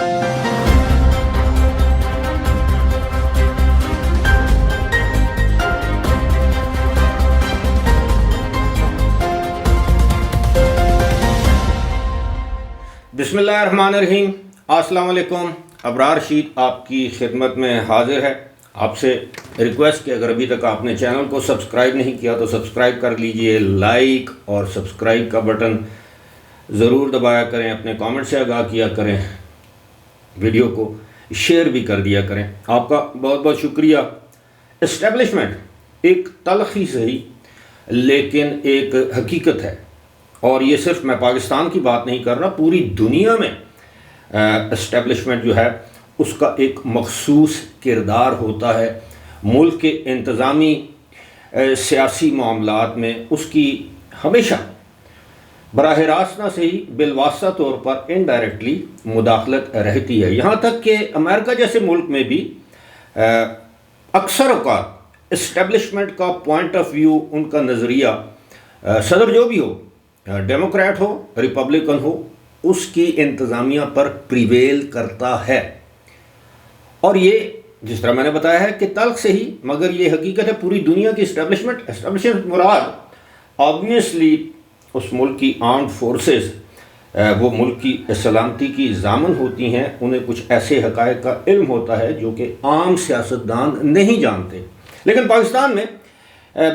بسم اللہ الرحمن الرحیم۔ السلام علیکم۔ ابرار رشید آپ کی خدمت میں حاضر ہے۔ آپ سے ریکویسٹ کہ اگر ابھی تک آپ نے چینل کو سبسکرائب نہیں کیا تو سبسکرائب کر لیجئے، لائک اور سبسکرائب کا بٹن ضرور دبایا کریں، اپنے کامنٹ سے آگاہ کیا کریں، ویڈیو کو شیئر بھی کر دیا کریں۔ آپ کا بہت بہت شکریہ۔ اسٹیبلشمنٹ ایک تلخی صحیح لیکن ایک حقیقت ہے، اور یہ صرف میں پاکستان کی بات نہیں کر رہا، پوری دنیا میں اسٹیبلشمنٹ جو ہے اس کا ایک مخصوص کردار ہوتا ہے۔ ملک کے انتظامی سیاسی معاملات میں اس کی ہمیشہ براہ راست نہ صحیح بالواسطہ طور پر انڈائریکٹلی مداخلت رہتی ہے۔ یہاں تک کہ امریکہ جیسے ملک میں بھی اکثر اوقات اسٹیبلشمنٹ کا پوائنٹ آف ویو، ان کا نظریہ، صدر جو بھی ہو، ڈیموکریٹ ہو ریپبلکن ہو، اس کی انتظامیہ پر پریویل کرتا ہے۔ اور یہ جس طرح میں نے بتایا ہے کہ تلخ سے ہی مگر یہ حقیقت ہے، پوری دنیا کی اسٹیبلشمنٹ مراد آبویسلی اس ملک کی آرمڈ فورسز، وہ ملک کی سلامتی کی ضامن ہوتی ہیں۔ انہیں کچھ ایسے حقائق کا علم ہوتا ہے جو کہ عام سیاستدان نہیں جانتے۔ لیکن پاکستان میں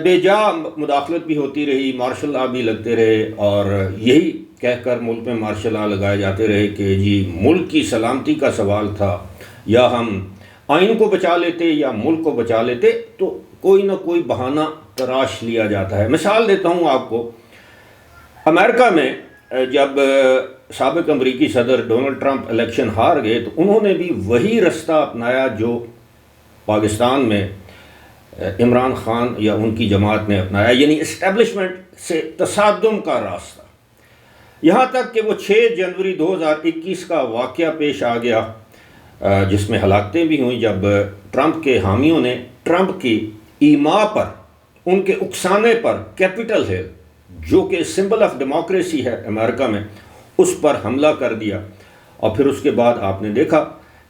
بے جا مداخلت بھی ہوتی رہی، مارشل لا بھی لگتے رہے، اور یہی کہہ کر ملک میں مارشل لا لگائے جاتے رہے کہ جی ملک کی سلامتی کا سوال تھا، یا ہم آئین کو بچا لیتے یا ملک کو بچا لیتے، تو کوئی نہ کوئی بہانہ تراش لیا جاتا ہے۔ مثال دیتا ہوں آپ کو، امریکہ میں جب سابق امریکی صدر ڈونلڈ ٹرمپ الیکشن ہار گئے تو انہوں نے بھی وہی رستہ اپنایا جو پاکستان میں عمران خان یا ان کی جماعت نے اپنایا، یعنی اسٹیبلشمنٹ سے تصادم کا راستہ۔ یہاں تک کہ وہ 6 جنوری 2021 کا واقعہ پیش آ گیا، جس میں ہلاکتیں بھی ہوئیں، جب ٹرمپ کے حامیوں نے ٹرمپ کی ایما پر، ان کے اکسانے پر، کیپٹل ہل جو کہ سمبل آف ڈیموکریسی ہے امریکہ میں، اس پر حملہ کر دیا۔ اور پھر اس کے بعد آپ نے دیکھا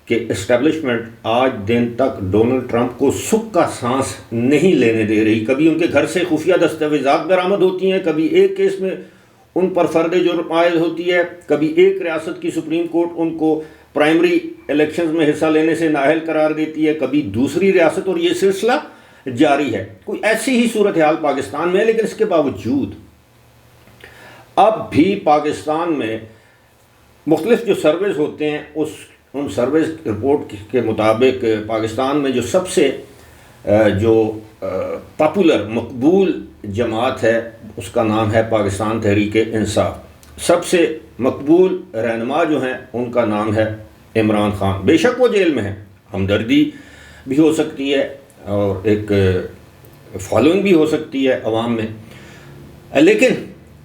کہ اسٹیبلشمنٹ آج دن تک ڈونلڈ ٹرمپ کو سکھ کا سانس نہیں لینے دے رہی۔ کبھی ان کے گھر سے خفیہ دستاویزات برآمد ہوتی ہیں، کبھی ایک کیس میں ان پر فرد جرم عائد ہوتی ہے، کبھی ایک ریاست کی سپریم کورٹ ان کو پرائمری الیکشنز میں حصہ لینے سے نااہل قرار دیتی ہے، کبھی دوسری ریاست، اور یہ سلسلہ جاری ہے۔ کوئی ایسی ہی صورتحال پاکستان میں ہے، لیکن اس کے باوجود اب بھی پاکستان میں مختلف جو سرویز ہوتے ہیں، ان سرویز رپورٹ کے مطابق پاکستان میں جو سب سے جو پاپولر مقبول جماعت ہے اس کا نام ہے پاکستان تحریک انصاف۔ سب سے مقبول رہنما جو ہیں ان کا نام ہے عمران خان۔ بے شک وہ جیل میں ہیں، ہمدردی بھی ہو سکتی ہے اور ایک فالوئنگ بھی ہو سکتی ہے عوام میں، لیکن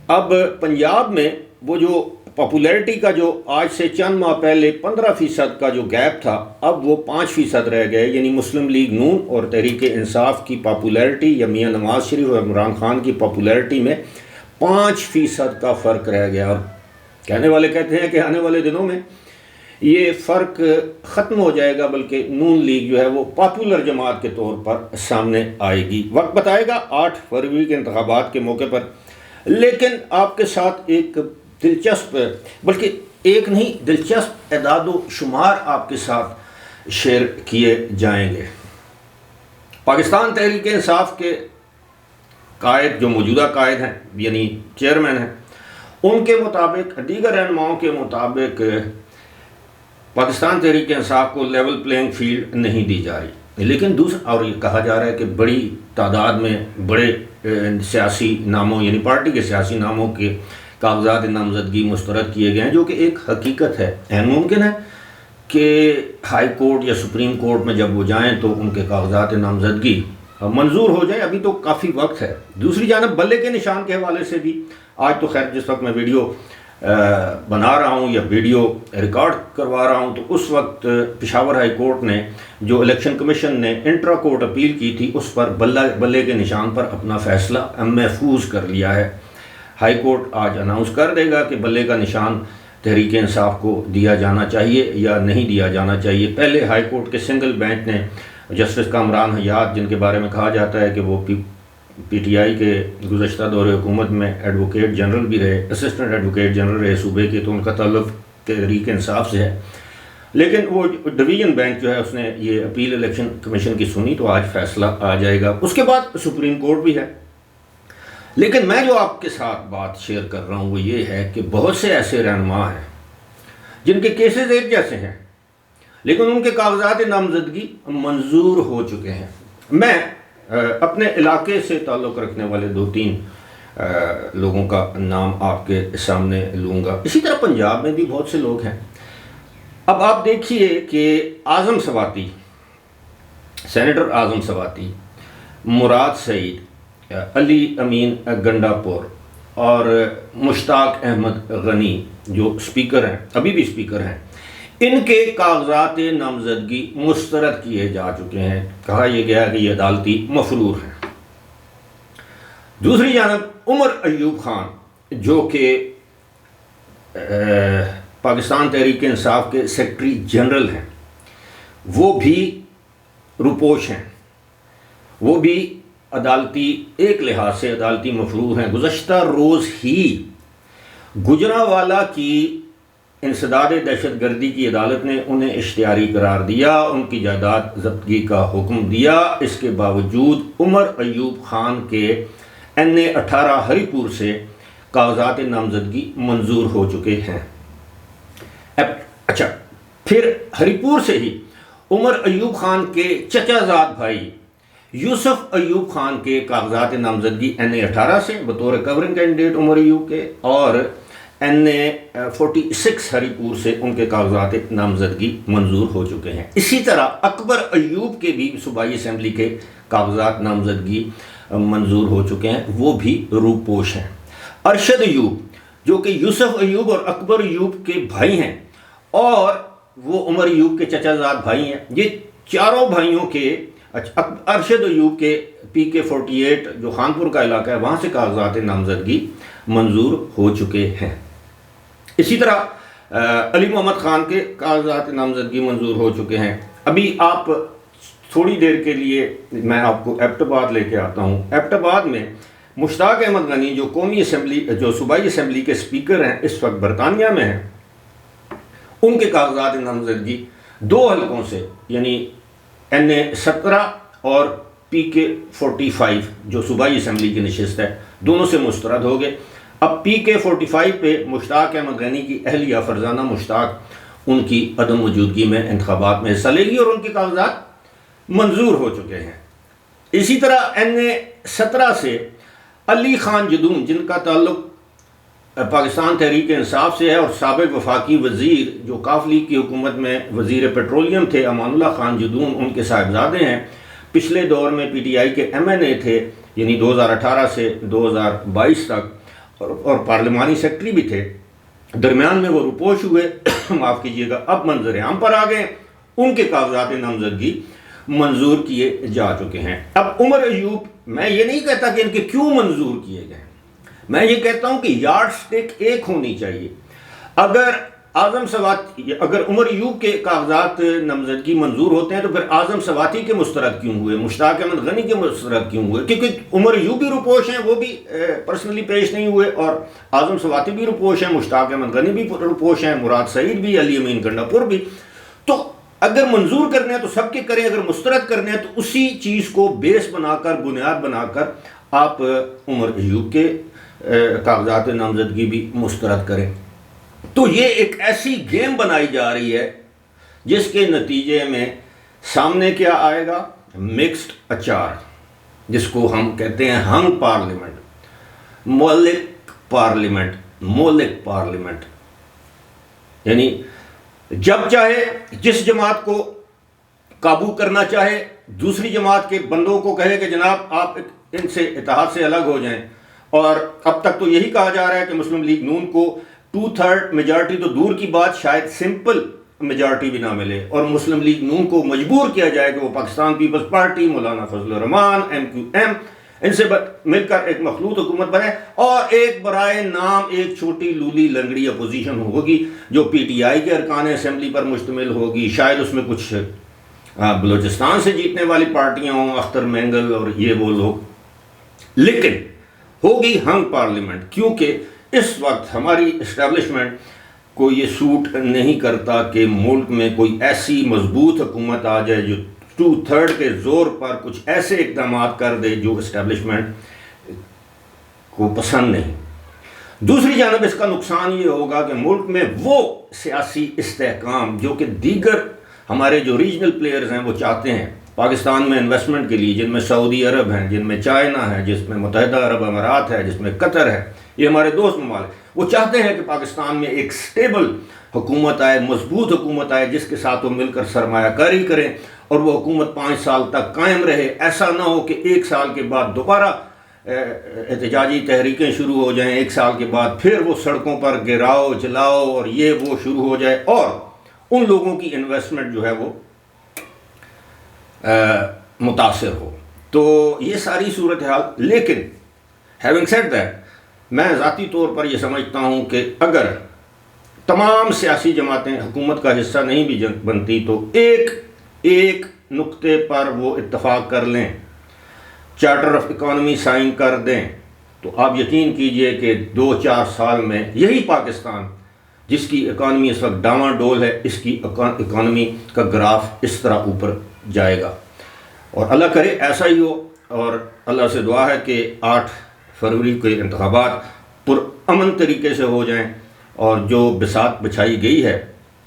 اب پنجاب میں وہ جو پاپولیرٹی کا جو آج سے چند ماہ پہلے 15% کا جو گیپ تھا، اب وہ 5% رہ گئے، یعنی مسلم لیگ نون اور تحریک انصاف کی پاپولیرٹی، یا میاں نواز شریف اور عمران خان کی پاپولیرٹی میں 5% کا فرق رہ گیا۔ اور کہنے والے کہتے ہیں کہ آنے والے دنوں میں یہ فرق ختم ہو جائے گا، بلکہ نون لیگ جو ہے وہ پاپولر جماعت کے طور پر سامنے آئے گی۔ وقت بتائے گا 8 فروری کے انتخابات کے موقع پر۔ لیکن آپ کے ساتھ ایک دلچسپ، بلکہ ایک نہیں دلچسپ اعداد و شمار آپ کے ساتھ شیئر کیے جائیں گے۔ پاکستان تحریک انصاف کے قائد جو موجودہ قائد ہیں، یعنی چیئرمین ہیں، ان کے مطابق، دیگر رہنماؤں کے مطابق، پاکستان تحریک انصاف کو لیول پلینگ فیلڈ نہیں دی جا رہی۔ لیکن دوسرا، اور یہ کہا جا رہا ہے کہ بڑی تعداد میں بڑے سیاسی ناموں، یعنی پارٹی کے سیاسی ناموں کے کاغذات نامزدگی مسترد کیے گئے ہیں، جو کہ ایک حقیقت ہے۔ ممکن ہے کہ ہائی کورٹ یا سپریم کورٹ میں جب وہ جائیں تو ان کے کاغذات نامزدگی منظور ہو جائے، ابھی تو کافی وقت ہے۔ دوسری جانب بلے کے نشان کے حوالے سے بھی آج تو خیر جس وقت میں ویڈیو بنا رہا ہوں یا ویڈیو ریکارڈ کروا رہا ہوں، تو اس وقت پشاور ہائی کورٹ نے جو الیکشن کمیشن نے انٹرا کورٹ اپیل کی تھی، اس پر بلے کے نشان پر اپنا فیصلہ محفوظ کر لیا ہے۔ ہائی کورٹ آج اناؤنس کر دے گا کہ بلے کا نشان تحریک انصاف کو دیا جانا چاہیے یا نہیں دیا جانا چاہیے. پہلے ہائی کورٹ کے سنگل بینچ نے جسٹس کامران حیات، جن کے بارے میں کہا جاتا ہے کہ وہ پی ٹی آئی کے گزشتہ دور حکومت میں ایڈوکیٹ جنرل بھی رہے، اسسٹنٹ ایڈوکیٹ جنرل رہے صوبے کے، تو ان کا تعلق تحریک انصاف سے ہے. لیکن وہ ڈویژن بینچ جو ہے اس نے یہ اپیل الیکشن کمیشن کی سنی، تو آج فیصلہ آ جائے گا. اس کے بعد سپریم کورٹ بھی ہے. لیکن میں جو آپ کے ساتھ بات شیئر کر رہا ہوں وہ یہ ہے کہ بہت سے ایسے رہنما ہیں جن کے کیسز ایک جیسے ہیں، لیکن ان کے کاغذات نامزدگی منظور ہو چکے ہیں. میں اپنے علاقے سے تعلق رکھنے والے 2-3 لوگوں کا نام آپ کے سامنے لوں گا. اسی طرح پنجاب میں بھی بہت سے لوگ ہیں. اب آپ دیکھیے کہ اعظم سواتی، سینیٹر اعظم سواتی، مراد سعید، علی امین گنڈا پور اور مشتاق احمد غنی جو اسپیکر ہیں، ابھی بھی اسپیکر ہیں، ان کے کاغذات نامزدگی مسترد کیے جا چکے ہیں. کہا یہ گیا کہ یہ عدالتی مفرور ہیں. دوسری جانب عمر ایوب خان جو کہ پاکستان تحریک انصاف کے سیکرٹری جنرل ہیں، وہ بھی روپوش ہیں، وہ بھی عدالتی ایک لحاظ سے عدالتی مفرور ہیں. گزشتہ روز ہی گجرانوالہ کی انسداد دہشت گردی کی عدالت نے انہیں اشتہاری قرار دیا، ان کی جائیداد ضبطگی کا حکم دیا. اس کے باوجود عمر ایوب خان کے NA-18 ہری پور سے کاغذات نامزدگی منظور ہو چکے ہیں. اچھا، پھر ہری پور سے ہی عمر ایوب خان کے چچا زاد بھائی یوسف ایوب خان کے کاغذات نامزدگی NA-18 سے بطور کورنگ کینڈیڈیٹ عمر ایوب کے، اور NA-46 ہری پور سے ان کے کاغذات نامزدگی منظور ہو چکے ہیں. اسی طرح اکبر ایوب کے بھی صوبائی اسمبلی کے کاغذات نامزدگی منظور ہو چکے ہیں، وہ بھی روپوش ہیں. ارشد ایوب جو کہ یوسف ایوب اور اکبر ایوب کے بھائی ہیں اور وہ عمر ایوب کے چچا زاد بھائی ہیں، یہ چاروں بھائیوں کے ارشد ایوب کے PK-48 جو خانپور کا علاقہ ہے وہاں سے کاغذات نامزدگی منظور ہو چکے ہیں. اسی طرح علی محمد خان کے کاغذات نامزدگی منظور ہو چکے ہیں. ابھی آپ تھوڑی دیر کے لیے میں آپ کو ایبٹ آباد لے کے آتا ہوں. ایبٹ آباد میں مشتاق احمد غنی جو قومی اسمبلی جو صوبائی اسمبلی کے اسپیکر ہیں، اس وقت برطانیہ میں ہیں، ان کے کاغذات نامزدگی 2 حلقوں سے یعنی NA-17 اور PK-45 جو صوبائی اسمبلی کی نشست ہے، دونوں سے مسترد ہو گئے. اب PK-45 پہ مشتاق احمد غنی کی اہلیہ فرزانہ مشتاق ان کی عدم موجودگی میں انتخابات میں حصہ لے گی اور ان کے کاغذات منظور ہو چکے ہیں. اسی طرح NA-17 سے علی خان جدون جن کا تعلق پاکستان تحریک انصاف سے ہے اور سابق وفاقی وزیر جو کاف لیگ کی حکومت میں وزیر پیٹرولیم تھے، امان اللہ خان جدون ان کے صاحبزادے ہیں، پچھلے دور میں PTI کے MNA تھے یعنی 2018 سے 2022 تک اور پارلیمانی سیکرٹری بھی تھے. درمیان میں وہ روپوش ہوئے معاف کیجیے گا، اب منظر عام پر آ گئے، ان کے کاغذات نامزدگی منظور کیے جا چکے ہیں. اب عمر ایوب، میں یہ نہیں کہتا کہ ان کے کیوں منظور کیے گئے، میں یہ کہتا ہوں کہ یارڈ سٹک ایک ہونی چاہیے. اگر عمر ایوب کے کاغذات نامزدگی منظور ہوتے ہیں تو پھر اعظم سواتی کے مسترد کیوں ہوئے، مشتاق احمد غنی کے مسترد کیوں ہوئے؟ کیونکہ عمر ایوب بھی روپوش ہیں، وہ بھی پرسنلی پیش نہیں ہوئے، اور اعظم سواتی بھی روپوش ہیں، مشتاق احمد غنی بھی روپوش ہیں، مراد سعید بھی، علی امین گنڈا پور بھی. تو اگر منظور کرنے ہیں تو سب کے کریں، اگر مسترد کرنے ہیں تو اسی چیز کو بیس بنا کر، بنیاد بنا کر آپ عمر ایوب کے کاغذات نامزدگی بھی مسترد کریں. تو یہ ایک ایسی گیم بنائی جا رہی ہے جس کے نتیجے میں سامنے کیا آئے گا؟ مکسڈ اچار، جس کو ہم کہتے ہیں ہم پارلیمنٹ، مولک پارلیمنٹ. یعنی جب چاہے جس جماعت کو قابو کرنا چاہے دوسری جماعت کے بندوں کو کہے کہ جناب آپ ان سے اتحاد سے الگ ہو جائیں. اور اب تک تو یہی کہا جا رہا ہے کہ مسلم لیگ نون کو 2/3 میجارٹی تو دور کی بات، شاید سمپل میجارٹی بھی نہ ملے، اور مسلم لیگ نون کو مجبور کیا جائے کہ وہ پاکستان پیپلز پارٹی، مولانا فضل الرحمان، MQM ان سے مل کر ایک مخلوط حکومت بنے اور ایک برائے نام ایک چھوٹی لولی لنگڑی اپوزیشن ہوگی جو پی ٹی آئی کے ارکان اسمبلی پر مشتمل ہوگی، شاید اس میں کچھ بلوچستان سے جیتنے والی پارٹیاں ہوں، اختر مینگل اور یہ وہ لوگ، لیکن ہوگی ہنگ پارلیمنٹ، کیونکہ اس وقت ہماری اسٹیبلشمنٹ کو یہ سوٹ نہیں کرتا کہ ملک میں کوئی ایسی مضبوط حکومت آ جائے جو 2/3 کے زور پر کچھ ایسے اقدامات کر دے جو اسٹیبلشمنٹ کو پسند نہیں۔ دوسری جانب اس کا نقصان یہ ہوگا کہ ملک میں وہ سیاسی استحکام جو کہ دیگر ہمارے جو ریجنل پلیئرز ہیں وہ چاہتے ہیں پاکستان میں انویسٹمنٹ کے لیے، جن میں سعودی عرب ہیں، جن میں چائنا ہے، جس میں متحدہ عرب امارات ہے، جس میں قطر ہے، یہ ہمارے دوست ممالک، وہ چاہتے ہیں کہ پاکستان میں ایک سٹیبل حکومت آئے، مضبوط حکومت آئے جس کے ساتھ وہ مل کر سرمایہ کاری کریں اور وہ حکومت 5 سال تک قائم رہے۔ ایسا نہ ہو کہ 1 سال کے بعد دوبارہ احتجاجی تحریکیں شروع ہو جائیں، 1 سال کے بعد پھر وہ سڑکوں پر گراؤ جلاؤ اور یہ وہ شروع ہو جائے اور ان لوگوں کی انویسٹمنٹ جو ہے وہ متاثر ہو۔ تو یہ ساری صورتحال، لیکن ہیونگ سیڈ دیٹ، میں ذاتی طور پر یہ سمجھتا ہوں کہ اگر تمام سیاسی جماعتیں حکومت کا حصہ نہیں بھی بنتی تو ایک نقطے پر وہ اتفاق کر لیں، چارٹر آف اکانومی سائن کر دیں، تو آپ یقین کیجئے کہ 2-4 سال میں یہی پاکستان جس کی اکانومی اس وقت ڈاواں ڈول ہے، اس کی اکانومی کا گراف اس طرح اوپر جائے گا، اور اللہ کرے ایسا ہی ہو، اور اللہ سے دعا ہے کہ 8 فروری کے انتخابات پرامن طریقے سے ہو جائیں، اور جو بساط بچھائی گئی ہے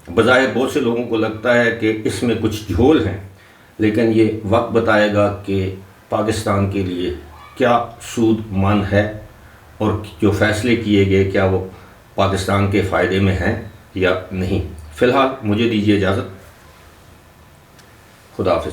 بظاہر بہت سے لوگوں کو لگتا ہے کہ اس میں کچھ جھول ہیں، لیکن یہ وقت بتائے گا کہ پاکستان کے لیے کیا سود مند ہے اور جو فیصلے کیے گئے کیا وہ پاکستان کے فائدے میں ہیں یا نہیں۔ فی الحال مجھے دیجیے اجازت، خدا حافظ۔